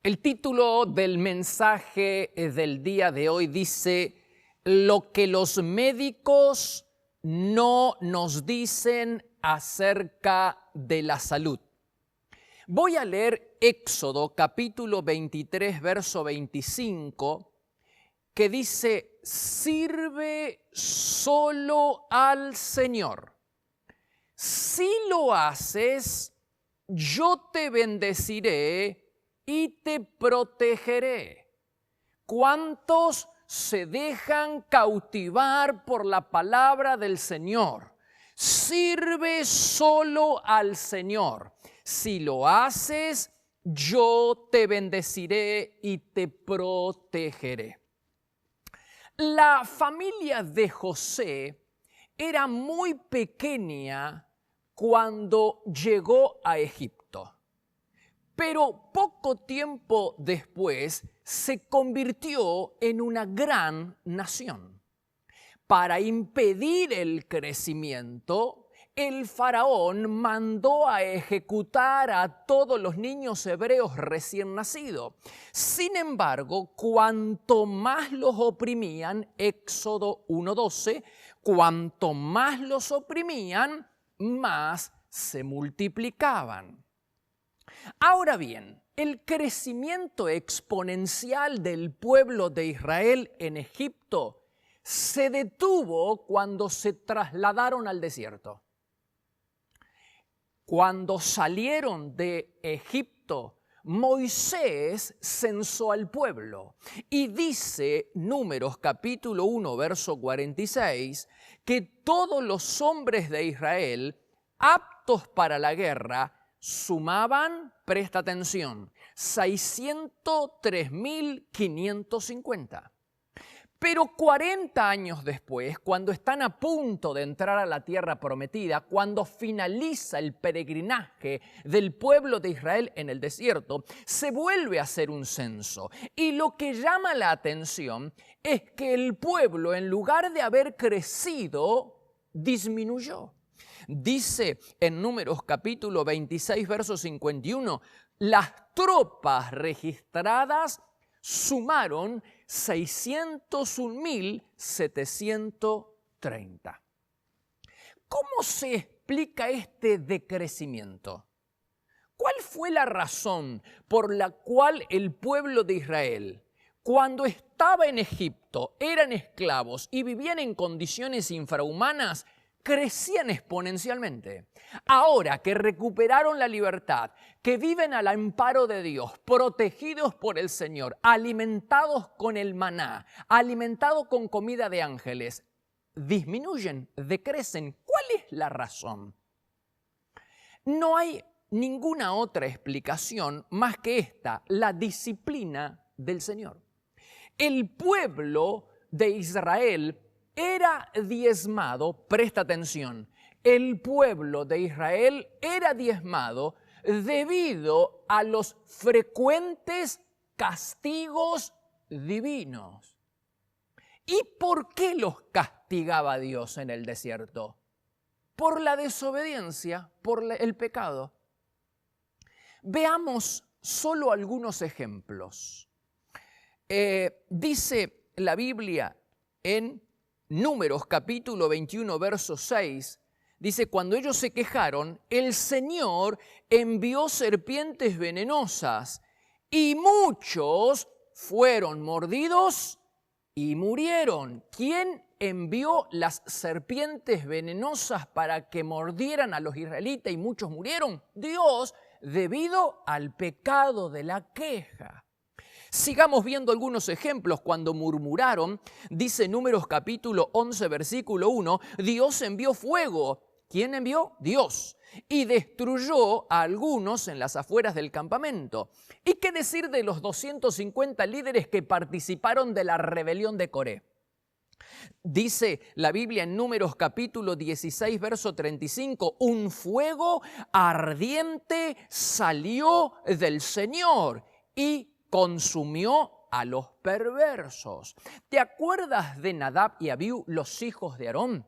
El título del mensaje del día de hoy dice: lo que los médicos no nos dicen acerca de la salud. Voy a leer Éxodo capítulo 23, verso 25, que dice: sirve solo al Señor. Si lo haces, yo te bendeciré y te protegeré. ¿Cuántos se dejan cautivar por la palabra del Señor? Sirve solo al Señor. Si lo haces, yo te bendeciré y te protegeré. La familia de José era muy pequeña cuando llegó a Egipto. Pero poco tiempo después se convirtió en una gran nación. Para impedir el crecimiento, el faraón mandó a ejecutar a todos los niños hebreos recién nacidos. Sin embargo, cuanto más los oprimían, Éxodo 1:12, cuanto más los oprimían, más se multiplicaban. Ahora bien, el crecimiento exponencial del pueblo de Israel en Egipto se detuvo cuando se trasladaron al desierto. Cuando salieron de Egipto, Moisés censó al pueblo y dice Números capítulo 1, verso 46, que todos los hombres de Israel aptos para la guerra sumaban, presta atención, 603.550. Pero 40 años después, cuando están a punto de entrar a la tierra prometida, cuando finaliza el peregrinaje del pueblo de Israel en el desierto, se vuelve a hacer un censo. Y lo que llama la atención es que el pueblo, en lugar de haber crecido, disminuyó. Dice en Números capítulo 26, verso 51, las tropas registradas sumaron 601.730. ¿Cómo se explica este decrecimiento? ¿Cuál fue la razón por la cual el pueblo de Israel, cuando estaba en Egipto, eran esclavos y vivían en condiciones infrahumanas, crecían exponencialmente? Ahora que recuperaron la libertad, que viven al amparo de Dios, protegidos por el Señor, alimentados con el maná, alimentados con comida de ángeles, disminuyen, decrecen. ¿Cuál es la razón? No hay ninguna otra explicación más que esta: la disciplina del Señor. El pueblo de Israel era diezmado, presta atención, el pueblo de Israel era diezmado debido a los frecuentes castigos divinos. ¿Y por qué los castigaba Dios en el desierto? Por la desobediencia, por el pecado. Veamos solo algunos ejemplos. Dice la Biblia en Números capítulo 21, verso 6, dice: cuando ellos se quejaron, el Señor envió serpientes venenosas y muchos fueron mordidos y murieron. ¿Quién envió las serpientes venenosas para que mordieran a los israelitas y muchos murieron? Dios, debido al pecado de la queja. Sigamos viendo algunos ejemplos. Cuando murmuraron, dice Números capítulo 11, versículo 1, Dios envió fuego. ¿Quién envió? Dios. Y destruyó a algunos en las afueras del campamento. ¿Y qué decir de los 250 líderes que participaron de la rebelión de Coré? Dice la Biblia en Números capítulo 16, verso 35, un fuego ardiente salió del Señor y consumió a los perversos. ¿Te acuerdas de Nadab y Abiú, los hijos de Aarón?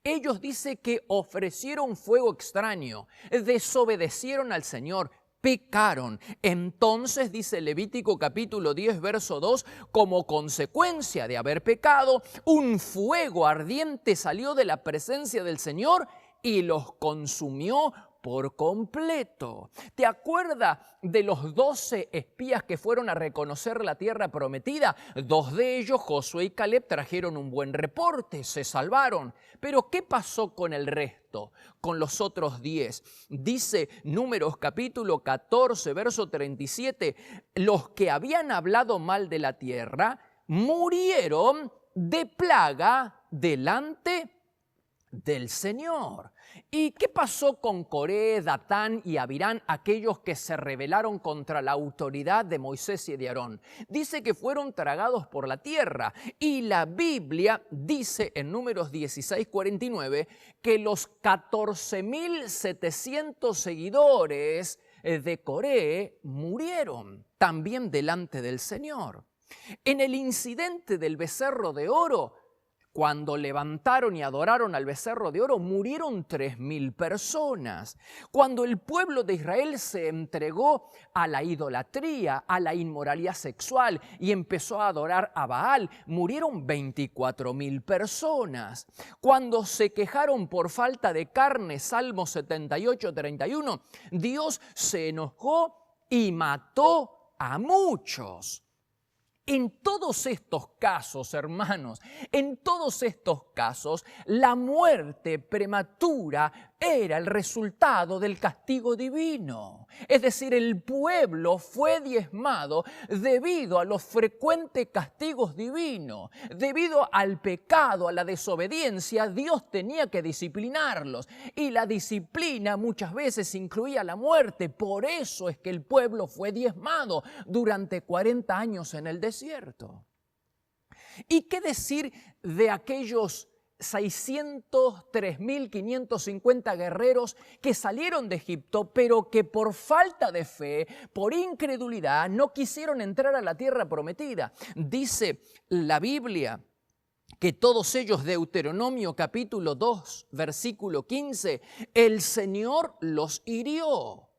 Ellos dice que ofrecieron fuego extraño, desobedecieron al Señor, pecaron. Entonces, dice Levítico capítulo 10, verso 2, como consecuencia de haber pecado, un fuego ardiente salió de la presencia del Señor y los consumió por completo. ¿Te acuerdas de los 12 espías que fueron a reconocer la tierra prometida? 2 de ellos, Josué y Caleb, trajeron un buen reporte, se salvaron. Pero ¿qué pasó con el resto? Con los otros 10. Dice Números capítulo 14, verso 37, los que habían hablado mal de la tierra murieron de plaga delante del Señor. ¿Y qué pasó con Coré, Datán y Abirán, aquellos que se rebelaron contra la autoridad de Moisés y de Aarón? Dice que fueron tragados por la tierra, y la Biblia dice en Números 16:49 que los 14.700 seguidores de Coré murieron también delante del Señor. En el incidente del becerro de oro, cuando levantaron y adoraron al becerro de oro, murieron 3.000 personas. Cuando el pueblo de Israel se entregó a la idolatría, a la inmoralidad sexual y empezó a adorar a Baal, murieron 24.000 personas. Cuando se quejaron por falta de carne, Salmo 78:31, Dios se enojó y mató a muchos. En todos estos casos, hermanos, en todos estos casos, la muerte prematura era el resultado del castigo divino. Es decir, el pueblo fue diezmado debido a los frecuentes castigos divinos. Debido al pecado, a la desobediencia, Dios tenía que disciplinarlos. Y la disciplina muchas veces incluía la muerte. Por eso es que el pueblo fue diezmado durante 40 años en el desierto. ¿Y qué decir de aquellos 603.550 guerreros que salieron de Egipto, pero que por falta de fe, por incredulidad, no quisieron entrar a la tierra prometida? Dice la Biblia que todos ellos, Deuteronomio capítulo 2, versículo 15, el Señor los hirió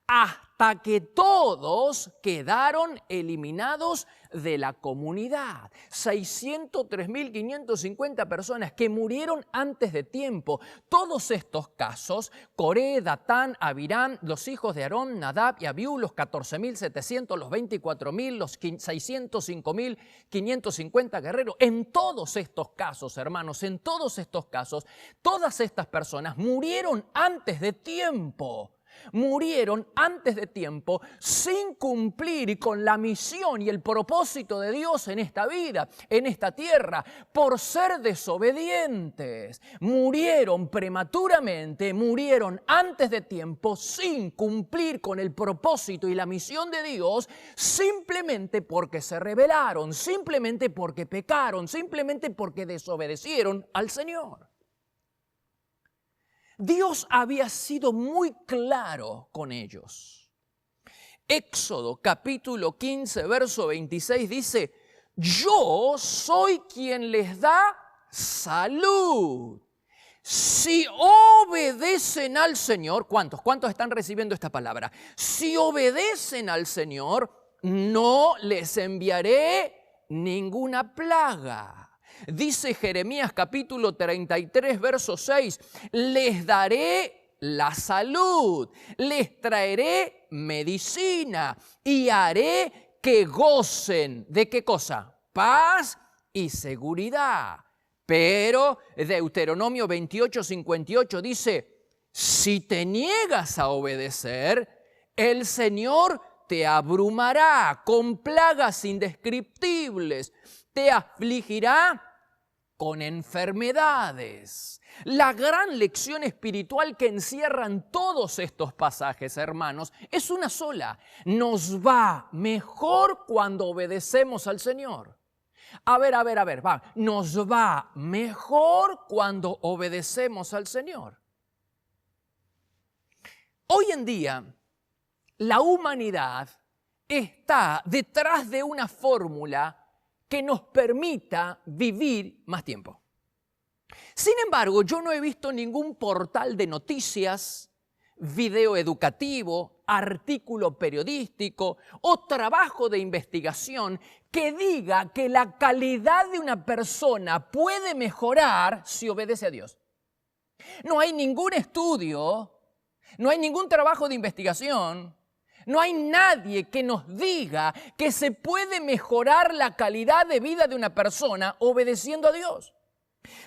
hasta que todos quedaron eliminados de la comunidad. 603.550 personas que murieron antes de tiempo. Todos estos casos, Coré, Datán, Abirán, los hijos de Aarón, Nadab y Abiú, los 14.700, los 24.000, los 605.550 guerreros. En todos estos casos, hermanos, en todos estos casos, todas estas personas murieron antes de tiempo. Murieron antes de tiempo sin cumplir con la misión y el propósito de Dios en esta vida, en esta tierra, por ser desobedientes. Murieron prematuramente, murieron antes de tiempo sin cumplir con el propósito y la misión de Dios, simplemente porque se rebelaron, simplemente porque pecaron, simplemente porque desobedecieron al Señor. Dios había sido muy claro con ellos. Éxodo capítulo 15, verso 26 dice, yo soy quien les da salud. Si obedecen al Señor, ¿cuántos están recibiendo esta palabra? Si obedecen al Señor, no les enviaré ninguna plaga. Dice Jeremías capítulo 33, verso 6, les daré la salud, les traeré medicina y haré que gocen. ¿De qué cosa? Paz y seguridad. Pero Deuteronomio 28, 58 dice, si te niegas a obedecer, el Señor te abrumará con plagas indescriptibles, te afligirá con enfermedades. La gran lección espiritual que encierran todos estos pasajes, hermanos, es una sola. Nos va mejor cuando obedecemos al Señor. A ver, va. Nos va mejor cuando obedecemos al Señor. Hoy en día, la humanidad está detrás de una fórmula que nos permita vivir más tiempo. Sin embargo, yo no he visto ningún portal de noticias, video educativo, artículo periodístico o trabajo de investigación que diga que la calidad de una persona puede mejorar si obedece a Dios. No hay ningún estudio, no hay ningún trabajo de investigación, no hay nadie que nos diga que se puede mejorar la calidad de vida de una persona obedeciendo a Dios.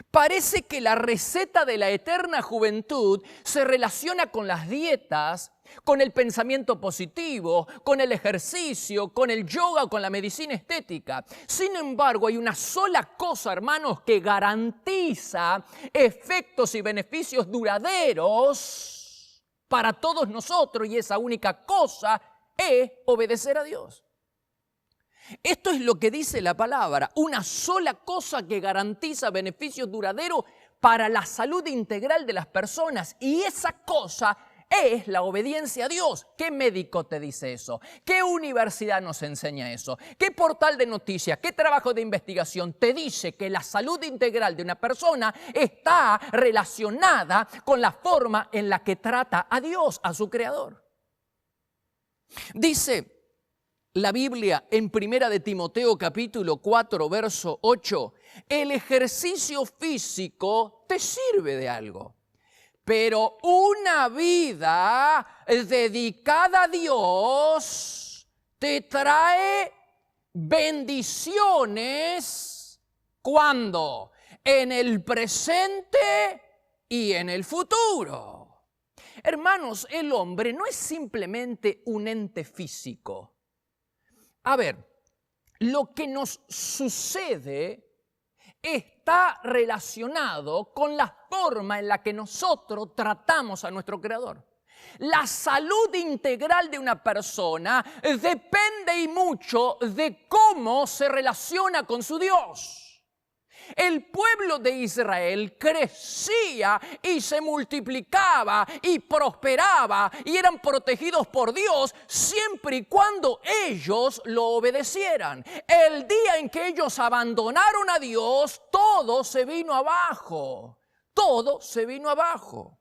Parece que la receta de la eterna juventud se relaciona con las dietas, con el pensamiento positivo, con el ejercicio, con el yoga o con la medicina estética. Sin embargo, hay una sola cosa, hermanos, que garantiza efectos y beneficios duraderos para todos nosotros, y esa única cosa es obedecer a Dios. Esto es lo que dice la palabra, una sola cosa que garantiza beneficios duraderos para la salud integral de las personas, y esa cosa es la obediencia a Dios. ¿Qué médico te dice eso? ¿Qué universidad nos enseña eso? ¿Qué portal de noticias, qué trabajo de investigación te dice que la salud integral de una persona está relacionada con la forma en la que trata a Dios, a su Creador? Dice la Biblia en 1 de Timoteo capítulo 4, verso 8, el ejercicio físico te sirve de algo, pero una vida dedicada a Dios te trae bendiciones. ¿Cuándo? En el presente y en el futuro. Hermanos, el hombre no es simplemente un ente físico. A ver, lo que nos sucede está relacionado con la forma en la que nosotros tratamos a nuestro Creador. La salud integral de una persona depende y mucho de cómo se relaciona con su Dios. El pueblo de Israel crecía y se multiplicaba y prosperaba y eran protegidos por Dios siempre y cuando ellos lo obedecieran. El día en que ellos abandonaron a Dios, todo se vino abajo. Todo se vino abajo.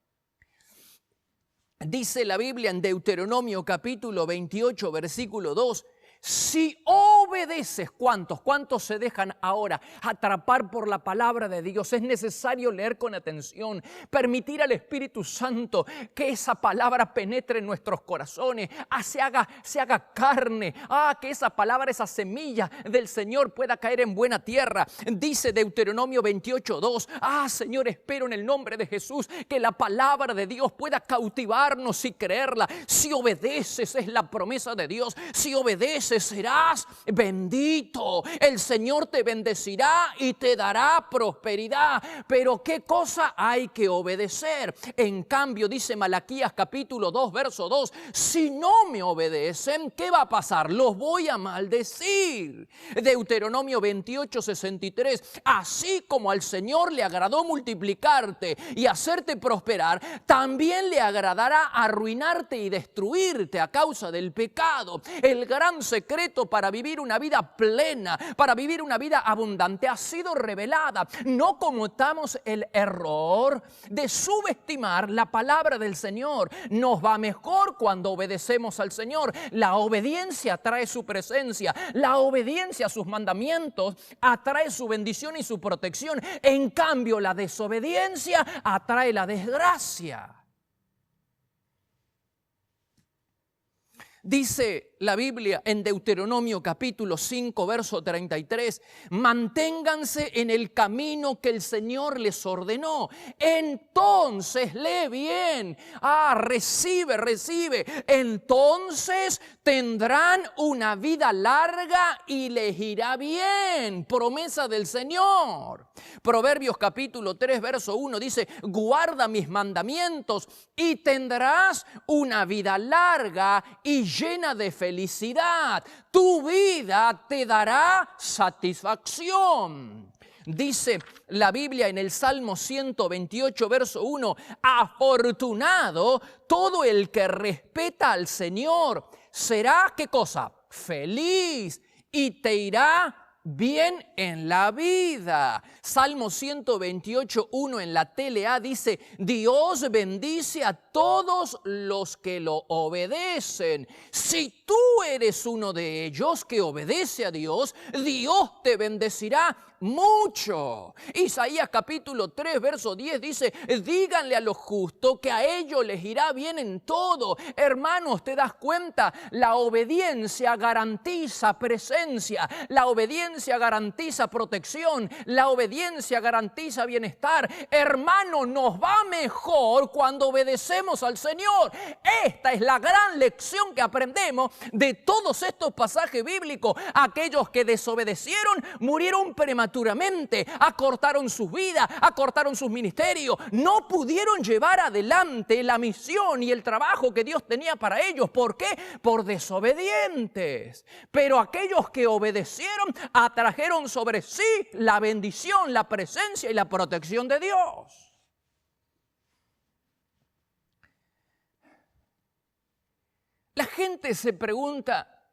Dice la Biblia en Deuteronomio capítulo 28, versículo 2, si obedeces, ¿cuántos se dejan ahora atrapar por la palabra de Dios? Es necesario leer con atención, permitir al Espíritu Santo que esa palabra penetre en nuestros corazones, se haga carne, que esa palabra, esa semilla del Señor pueda caer en buena tierra. Dice Deuteronomio 28, 2, Señor, espero en el nombre de Jesús que la palabra de Dios pueda cautivarnos y creerla. Si obedeces, es la promesa de Dios, si obedeces, serás bendito. El Señor te bendecirá y te dará prosperidad. Pero ¿qué cosa hay que obedecer? En cambio, dice Malaquías capítulo 2, verso 2, si no me obedecen, ¿qué va a pasar? Los voy a maldecir. Deuteronomio 28, 63, así como al Señor le agradó multiplicarte y hacerte prosperar, también le agradará arruinarte y destruirte a causa del pecado. El gran secreto para vivir una vida plena, para vivir una vida abundante, ha sido revelada. No cometamos el error de subestimar la palabra del Señor. Nos va mejor cuando obedecemos al Señor. La obediencia trae su presencia. La obediencia a sus mandamientos atrae su bendición y su protección. En cambio, la desobediencia atrae la desgracia. Dice la Biblia en Deuteronomio capítulo 5, verso 33, manténganse en el camino que el Señor les ordenó. Entonces, lee bien, recibe. Entonces tendrán una vida larga y les irá bien. Promesa del Señor. Proverbios capítulo 3, verso 1 dice, guarda mis mandamientos y tendrás una vida larga y llena de felicidad. Tu vida te dará satisfacción. Dice la Biblia en el Salmo 128, verso 1, afortunado todo el que respeta al Señor. Será, ¿qué cosa? Feliz y te irá bien en la vida. Salmo 128, 1 en la TLA dice, Dios bendice a todos los que lo obedecen. Si tú eres uno de ellos que obedece a Dios, Dios te bendecirá mucho. Isaías capítulo 3, verso 10 dice, díganle a los justos que a ellos les irá bien en todo. Hermanos, ¿te das cuenta? La obediencia garantiza presencia, la obediencia garantiza protección, la obediencia garantiza bienestar. Hermanos, nos va mejor cuando obedecemos al Señor. Esta es la gran lección que aprendemos de todos estos pasajes bíblicos. Aquellos que desobedecieron murieron prematuramente, acortaron sus vidas, acortaron sus ministerios, no pudieron llevar adelante la misión y el trabajo que Dios tenía para ellos. ¿Por qué? Por desobedientes. Pero aquellos que obedecieron atrajeron sobre sí la bendición, la presencia y la protección de Dios. La gente se pregunta,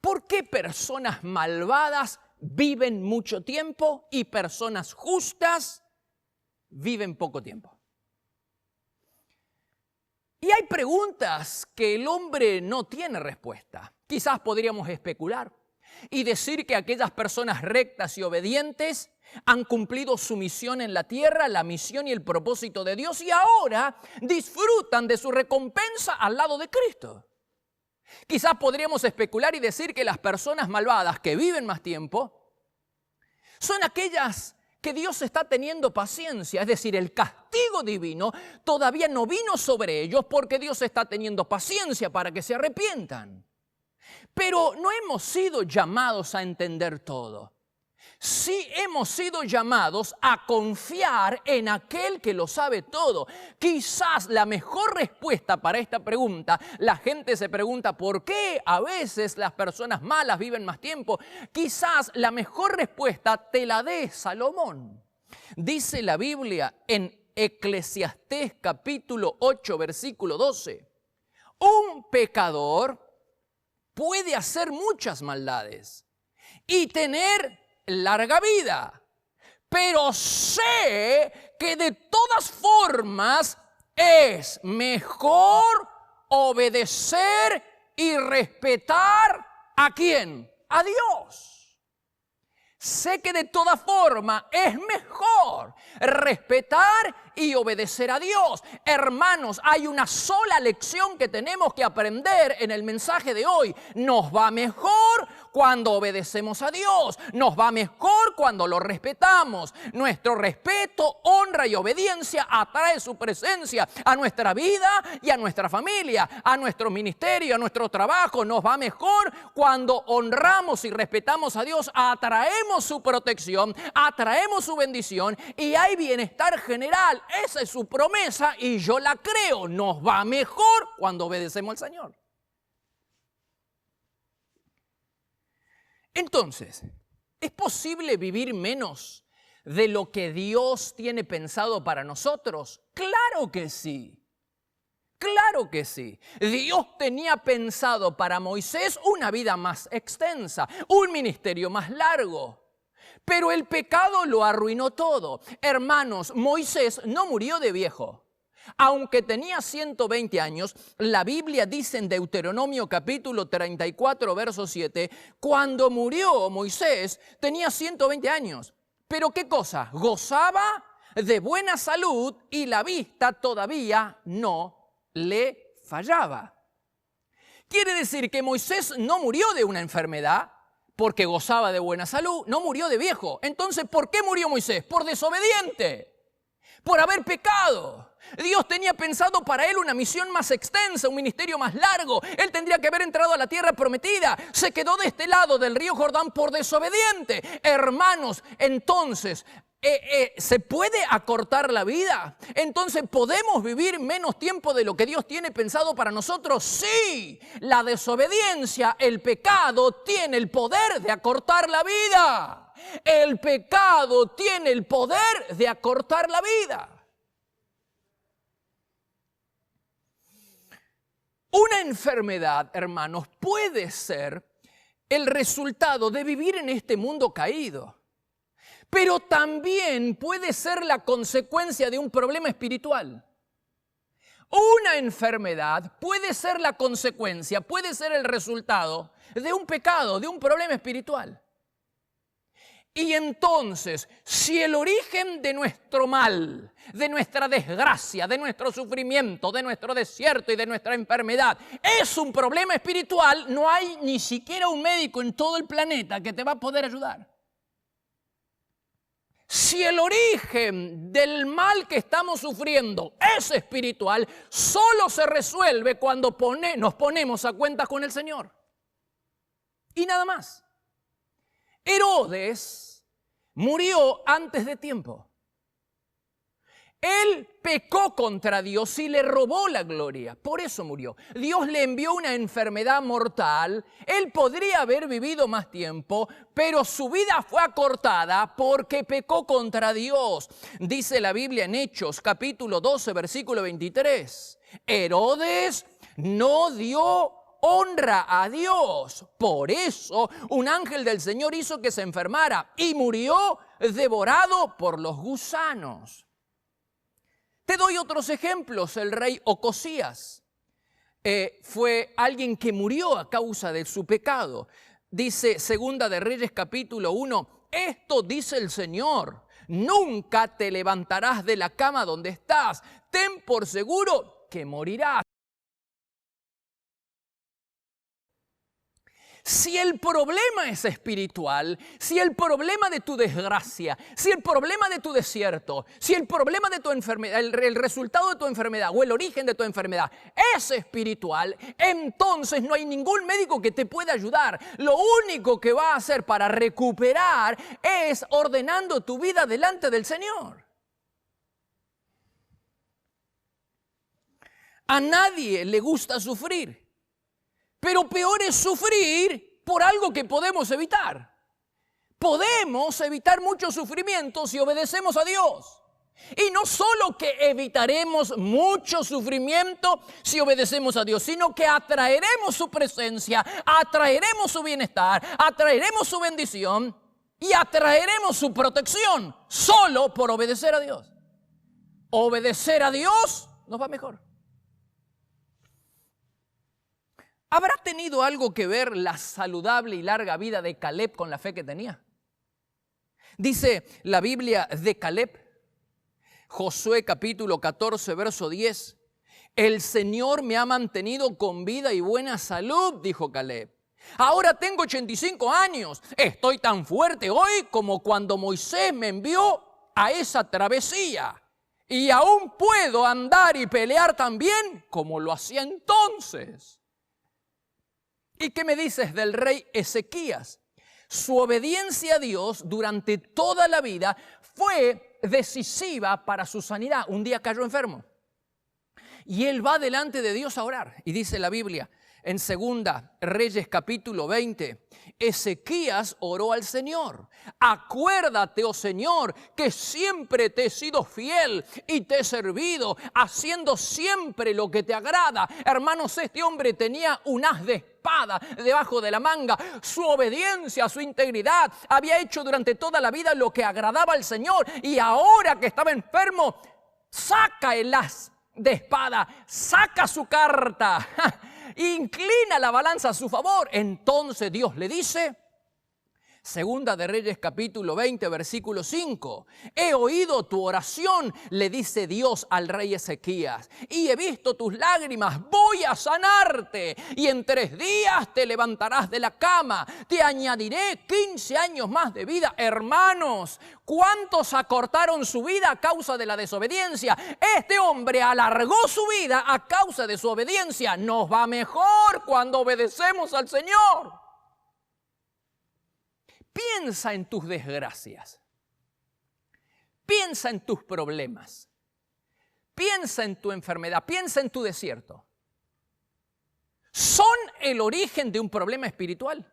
¿por qué personas malvadas viven mucho tiempo y personas justas viven poco tiempo? Y hay preguntas que el hombre no tiene respuesta. Quizás podríamos especular y decir que aquellas personas rectas y obedientes han cumplido su misión en la tierra, la misión y el propósito de Dios, y ahora disfrutan de su recompensa al lado de Cristo. Quizás podríamos especular y decir que las personas malvadas que viven más tiempo son aquellas que Dios está teniendo paciencia, es decir, el castigo divino todavía no vino sobre ellos porque Dios está teniendo paciencia para que se arrepientan. Pero no hemos sido llamados a entender todo. Sí hemos sido llamados a confiar en aquel que lo sabe todo. Quizás la mejor respuesta para esta pregunta, la gente se pregunta ¿por qué a veces las personas malas viven más tiempo? Quizás la mejor respuesta te la dé Salomón. Dice la Biblia en Eclesiastés capítulo 8 versículo 12. Un pecador puede hacer muchas maldades y tener larga vida, pero sé que de todas formas es mejor obedecer y respetar ¿a quién? A Dios. Sé que de toda forma es mejor respetar y obedecer a Dios. Hermanos, hay una sola lección que tenemos que aprender en el mensaje de hoy. Nos va mejor cuando obedecemos a Dios. Nos va mejor cuando lo respetamos. Nuestro respeto, honra y obediencia atrae su presencia a nuestra vida y a nuestra familia, a nuestro ministerio, a nuestro trabajo. Nos va mejor cuando honramos y respetamos a Dios. Atraemos su protección, atraemos su bendición y hay bienestar general. Esa es su promesa y yo la creo. Nos va mejor cuando obedecemos al Señor. Entonces, ¿es posible vivir menos de lo que Dios tiene pensado para nosotros? Claro que sí. Claro que sí. Dios tenía pensado para Moisés una vida más extensa, un ministerio más largo. Pero el pecado lo arruinó todo. Hermanos, Moisés no murió de viejo. Aunque tenía 120 años, la Biblia dice en Deuteronomio capítulo 34, verso 7, cuando murió Moisés tenía 120 años. ¿Pero qué cosa? Gozaba de buena salud y la vista todavía no le fallaba. Quiere decir que Moisés no murió de una enfermedad porque gozaba de buena salud, no murió de viejo. Entonces, ¿por qué murió Moisés? Por desobediente, por haber pecado. Dios tenía pensado para él una misión más extensa, un ministerio más largo. Él tendría que haber entrado a la tierra prometida. Se quedó de este lado del río Jordán por desobediente. Hermanos, entonces, ¿se puede acortar la vida? Entonces, ¿podemos vivir menos tiempo de lo que Dios tiene pensado para nosotros? Sí, la desobediencia, el pecado tiene el poder de acortar la vida. El pecado tiene el poder de acortar la vida. Una enfermedad, hermanos, puede ser el resultado de vivir en este mundo caído. Pero también puede ser la consecuencia de un problema espiritual. Una enfermedad puede ser la consecuencia, puede ser el resultado de un pecado, de un problema espiritual. Y entonces, si el origen de nuestro mal, de nuestra desgracia, de nuestro sufrimiento, de nuestro desierto y de nuestra enfermedad es un problema espiritual, no hay ni siquiera un médico en todo el planeta que te va a poder ayudar. Si el origen del mal que estamos sufriendo es espiritual, solo se resuelve cuando nos ponemos a cuentas con el Señor. Y nada más. Herodes murió antes de tiempo. Él pecó contra Dios y le robó la gloria. Por eso murió. Dios le envió una enfermedad mortal. Él podría haber vivido más tiempo, pero su vida fue acortada porque pecó contra Dios. Dice la Biblia en Hechos, capítulo 12, versículo 23. Herodes no dio honra a Dios. Por eso un ángel del Señor hizo que se enfermara y murió devorado por los gusanos. Te doy otros ejemplos. El rey Ocosías fue alguien que murió a causa de su pecado. Dice Segunda de Reyes capítulo 1, esto dice el Señor, nunca te levantarás de la cama donde estás, ten por seguro que morirás. Si el problema es espiritual, si el problema de tu desgracia, si el problema de tu desierto, si el problema de tu enfermedad, el resultado de tu enfermedad o el origen de tu enfermedad es espiritual, entonces no hay ningún médico que te pueda ayudar. Lo único que va a hacer para recuperar es ordenando tu vida delante del Señor. A nadie le gusta sufrir. Pero peor es sufrir por algo que podemos evitar. Podemos evitar mucho sufrimiento si obedecemos a Dios. Y no solo que evitaremos mucho sufrimiento si obedecemos a Dios, sino que atraeremos su presencia, atraeremos su bienestar, atraeremos su bendición y atraeremos su protección solo por obedecer a Dios. Obedecer a Dios nos va mejor. ¿Habrá tenido algo que ver la saludable y larga vida de Caleb con la fe que tenía? Dice la Biblia de Caleb, Josué capítulo 14, verso 10. El Señor me ha mantenido con vida y buena salud, dijo Caleb. Ahora tengo 85 años. Estoy tan fuerte hoy como cuando Moisés me envió a esa travesía. Y aún puedo andar y pelear tan bien como lo hacía entonces. ¿Y qué me dices del rey Ezequías? Su obediencia a Dios durante toda la vida fue decisiva para su sanidad. Un día cayó enfermo y él va delante de Dios a orar. Y dice la Biblia en Segunda Reyes capítulo 20, Ezequías oró al Señor. Acuérdate, oh Señor, que siempre te he sido fiel y te he servido, haciendo siempre lo que te agrada. Hermanos, este hombre tenía un haz de espada debajo de la manga. Su obediencia, su integridad, había hecho durante toda la vida lo que agradaba al Señor. Y ahora que estaba enfermo, saca el haz de espada, saca su carta, inclina la balanza a su favor. Entonces Dios le dice, Segunda de Reyes capítulo 20 versículo 5, he oído tu oración, le dice Dios al rey Ezequías, y he visto tus lágrimas, voy a sanarte y en 3 días te levantarás de la cama, te añadiré 15 años más de vida. Hermanos, ¿cuántos acortaron su vida a causa de la desobediencia? Este hombre alargó su vida a causa de su obediencia. Nos va mejor cuando obedecemos al Señor. Piensa en tus desgracias, piensa en tus problemas, piensa en tu enfermedad, piensa en tu desierto. ¿Son el origen de un problema espiritual?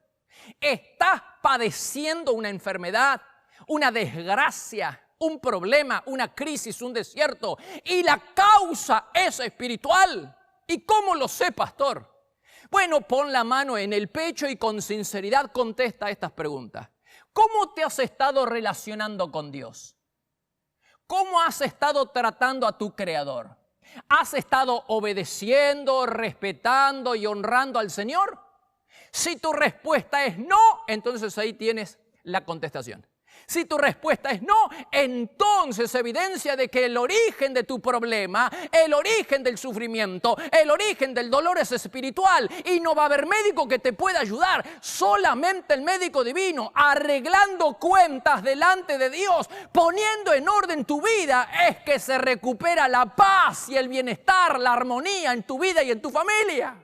¿Estás padeciendo una enfermedad, una desgracia, un problema, una crisis, un desierto y la causa es espiritual? ¿Y cómo lo sé, pastor? Bueno, pon la mano en el pecho y con sinceridad contesta estas preguntas. ¿Cómo te has estado relacionando con Dios? ¿Cómo has estado tratando a tu Creador? ¿Has estado obedeciendo, respetando y honrando al Señor? Si tu respuesta es no, entonces ahí tienes la contestación. Si tu respuesta es no, entonces evidencia de que el origen de tu problema, el origen del sufrimiento, el origen del dolor es espiritual y no va a haber médico que te pueda ayudar. Solamente el médico divino, arreglando cuentas delante de Dios, poniendo en orden tu vida, es que se recupera la paz y el bienestar, la armonía en tu vida y en tu familia.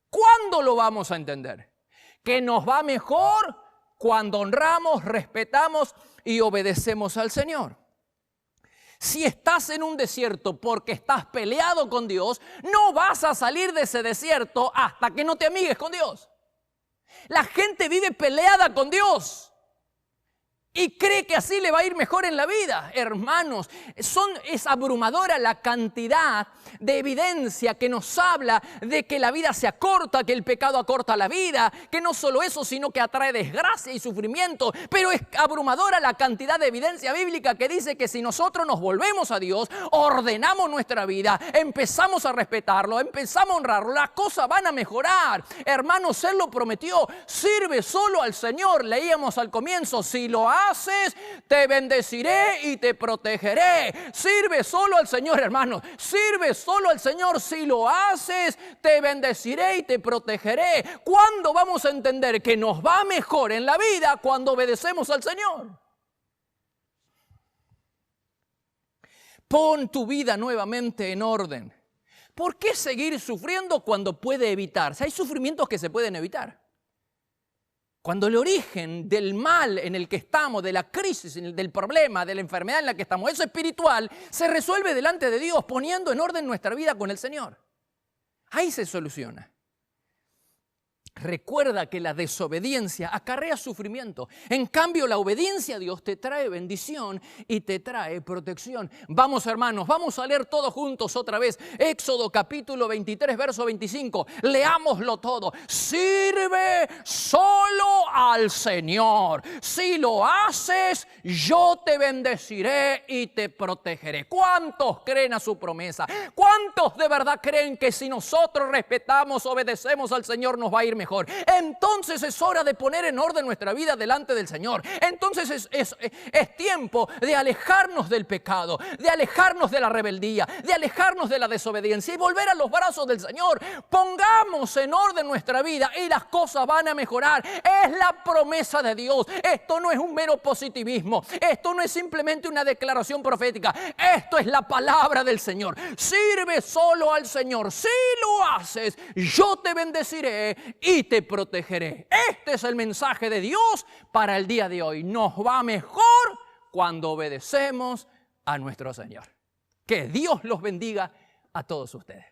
¿Cuándo lo vamos a entender? Que nos va mejor cuando honramos, respetamos y obedecemos al Señor. Si estás en un desierto porque estás peleado con Dios, no vas a salir de ese desierto hasta que no te amigues con Dios. La gente vive peleada con Dios y cree que así le va a ir mejor en la vida. Hermanos, es abrumadora la cantidad de evidencia que nos habla de que la vida se acorta, que el pecado acorta la vida, que no solo eso, sino que atrae desgracia y sufrimiento. Pero es abrumadora la cantidad de evidencia bíblica que dice que si nosotros nos volvemos a Dios, ordenamos nuestra vida, empezamos a respetarlo, empezamos a honrarlo, las cosas van a mejorar. Hermanos, Él lo prometió. Sirve solo al Señor. Leíamos al comienzo, si lo haces, te bendeciré y te protegeré. Sirve solo al Señor, hermanos. Sirve solo al Señor. Si lo haces, te bendeciré y te protegeré. ¿Cuándo vamos a entender que nos va mejor en la vida? Cuando obedecemos al Señor. Pon tu vida nuevamente en orden. ¿Por qué seguir sufriendo cuando puede evitarse? Hay sufrimientos que se pueden evitar. Cuando el origen del mal en el que estamos, de la crisis, del problema, de la enfermedad en la que estamos, es espiritual, se resuelve delante de Dios poniendo en orden nuestra vida con el Señor. Ahí se soluciona. Recuerda que la desobediencia acarrea sufrimiento. En cambio, la obediencia a Dios te trae bendición y te trae protección. Vamos, hermanos, vamos a leer todos juntos otra vez. Éxodo capítulo 23, verso 25. Leámoslo todo. Sirve solo al Señor. Si lo haces, yo te bendeciré y te protegeré. ¿Cuántos creen a su promesa? ¿Cuántos de verdad creen que si nosotros respetamos, obedecemos al Señor, nos va a ir mejor? Entonces es hora de poner en orden nuestra vida delante del Señor. Entonces es tiempo de alejarnos del pecado, de alejarnos de la rebeldía, de alejarnos de la desobediencia y volver a los brazos del Señor. Pongamos en orden nuestra vida y las cosas van a mejorar. Es la promesa de Dios. Esto no es un mero positivismo. Esto no es simplemente una declaración profética. Esto es la palabra del Señor. Sirve solo al Señor. Si lo haces, yo te bendeciré y te protegeré. Este es el mensaje de Dios para el día de hoy. Nos va mejor cuando obedecemos a nuestro Señor. Que Dios los bendiga a todos ustedes.